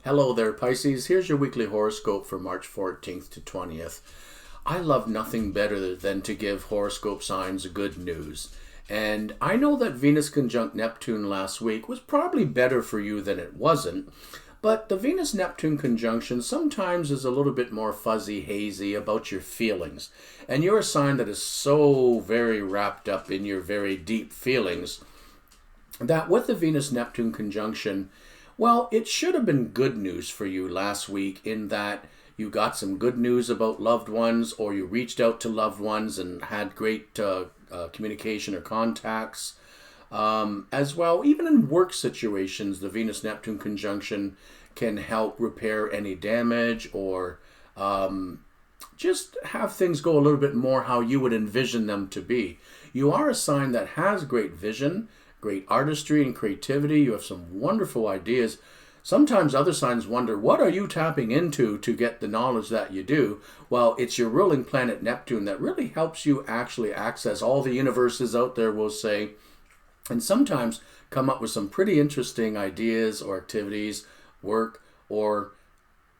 Hello there, Pisces. Here's your weekly horoscope for March 14th to 20th. I love nothing better than to give horoscope signs good news. And I know that Venus conjunct Neptune last week was probably better for you than it wasn't. But the Venus-Neptune conjunction sometimes is a little bit more fuzzy, hazy about your feelings. And you're a sign that is so very wrapped up in your very deep feelings that with the Venus-Neptune conjunction, well, it should have been good news for you last week in that you got some good news about loved ones, or you reached out to loved ones and had great communication or contacts. As well, even in work situations, the Venus-Neptune conjunction can help repair any damage or just have things go a little bit more how you would envision them to be. You are a sign that has great vision, great artistry and creativity. You have some wonderful ideas. Sometimes other signs wonder, what are you tapping into to get the knowledge that you do? Well, it's your ruling planet Neptune that really helps you actually access all the universes out there, we'll say, and sometimes come up with some pretty interesting ideas or activities, work, or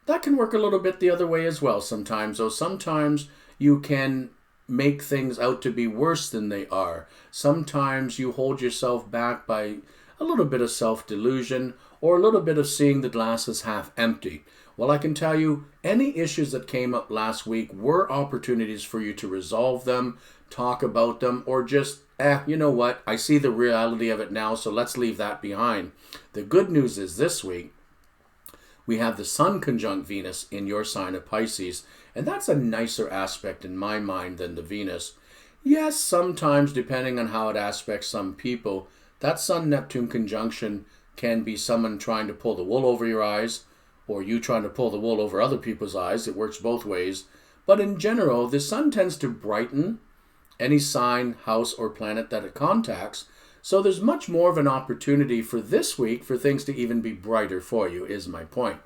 that can work a little bit the other way as well sometimes. So sometimes you can make things out to be worse than they are. Sometimes you hold yourself back by a little bit of self-delusion or a little bit of seeing the glass as half empty. Well, I can tell you, any issues that came up last week were opportunities for you to resolve them, talk about them, or just, you know what, I see the reality of it now, so let's leave that behind. The good news is this week, we have the Sun conjunct Venus in your sign of Pisces, and that's a nicer aspect in my mind than the Venus. Yes, sometimes, depending on how it aspects some people, that Sun-Neptune conjunction can be someone trying to pull the wool over your eyes, or you trying to pull the wool over other people's eyes. It works both ways. But in general, the Sun tends to brighten any sign, house, or planet that it contacts. So there's much more of an opportunity for this week for things to even be brighter for you, is my point.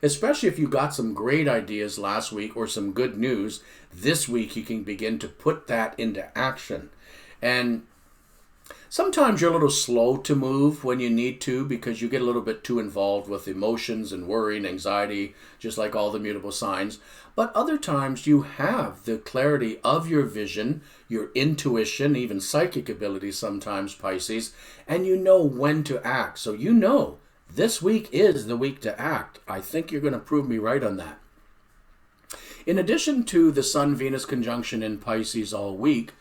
Especially if you got some great ideas last week or some good news, this week you can begin to put that into action. And sometimes you're a little slow to move when you need to because you get a little bit too involved with emotions and worry and anxiety, just like all the mutable signs. But other times you have the clarity of your vision, your intuition, even psychic ability sometimes, Pisces, and you know when to act. So you know this week is the week to act. I think you're going to prove me right on that. In addition to the Sun-Venus conjunction in Pisces all week,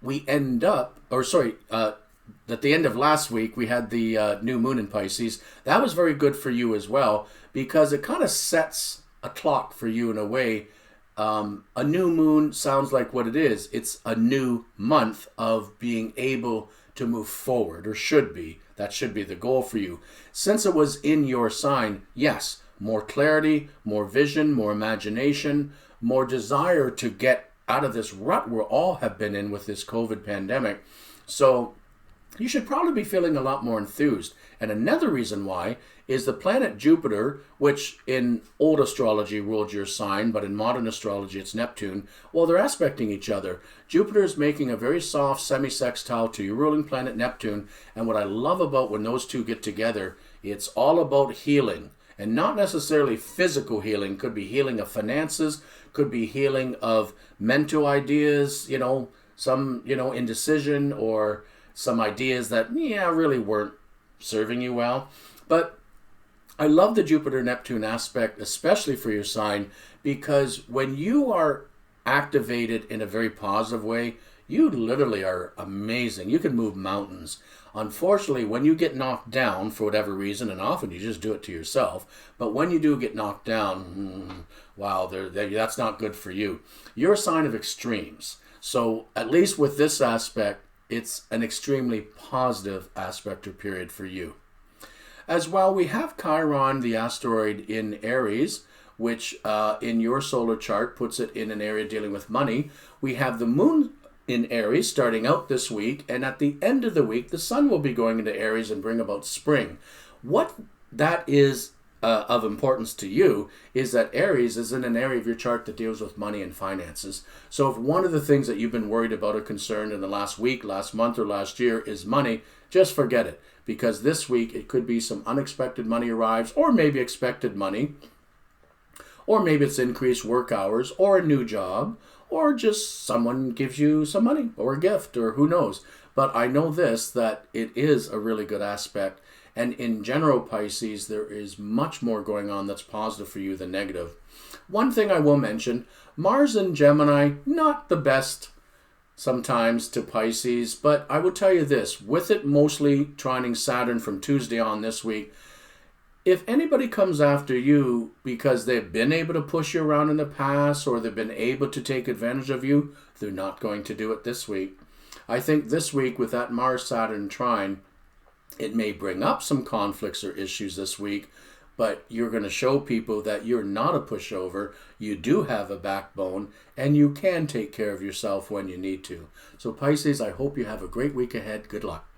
we end up, at the end of last week, we had the new moon in Pisces. That was very good for you as well because it kind of sets a clock for you in a way. A new moon sounds like what it is. It's a new month of being able to move forward, or should be. That should be the goal for you. Since it was in your sign, yes, more clarity, more vision, more imagination, more desire to get out of this rut we all have been in with this COVID pandemic. So you should probably be feeling a lot more enthused. And another reason why is the planet Jupiter, which in old astrology ruled your sign, but in modern astrology it's Neptune. Well, they're aspecting each other. Jupiter is making a very soft semi-sextile to your ruling planet Neptune. And what I love about when those two get together, it's all about healing. And not necessarily physical healing. Could be healing of finances, could be healing of mental ideas, some, indecision or some ideas that, really weren't serving you well. But I love the Jupiter-Neptune aspect, especially for your sign, because when you are activated in a very positive way, you literally are amazing. You can move mountains. Unfortunately, when you get knocked down for whatever reason, and often you just do it to yourself, but when you do get knocked down, wow, that's not good for you. You're a sign of extremes. So at least with this aspect, it's an extremely positive aspect or period for you. As well, we have Chiron, the asteroid in Aries, which in your solar chart puts it in an area dealing with money. We have the moon in Aries starting out this week, and at the end of the week the sun will be going into Aries and bring about spring. What that is of importance to you is that Aries is in an area of your chart that deals with money and finances. So if one of the things that you've been worried about or concerned in the last week, last month, or last year is money, just forget it. because this week it could be some unexpected money arrives, or maybe expected money, or maybe it's increased work hours, or a new job, or just someone gives you some money or a gift, or who knows. But I know this, that it is a really good aspect. And in general, Pisces, there is much more going on that's positive for you than negative. One thing I will mention, Mars in Gemini, not the best sometimes to Pisces, but I will tell you this, with it mostly trining Saturn from Tuesday on this week, if anybody comes after you because they've been able to push you around in the past, or they've been able to take advantage of you, they're not going to do it this week. I think this week with that Mars-Saturn trine, it may bring up some conflicts or issues this week, but you're going to show people that you're not a pushover, you do have a backbone, and you can take care of yourself when you need to. So Pisces, I hope you have a great week ahead. Good luck.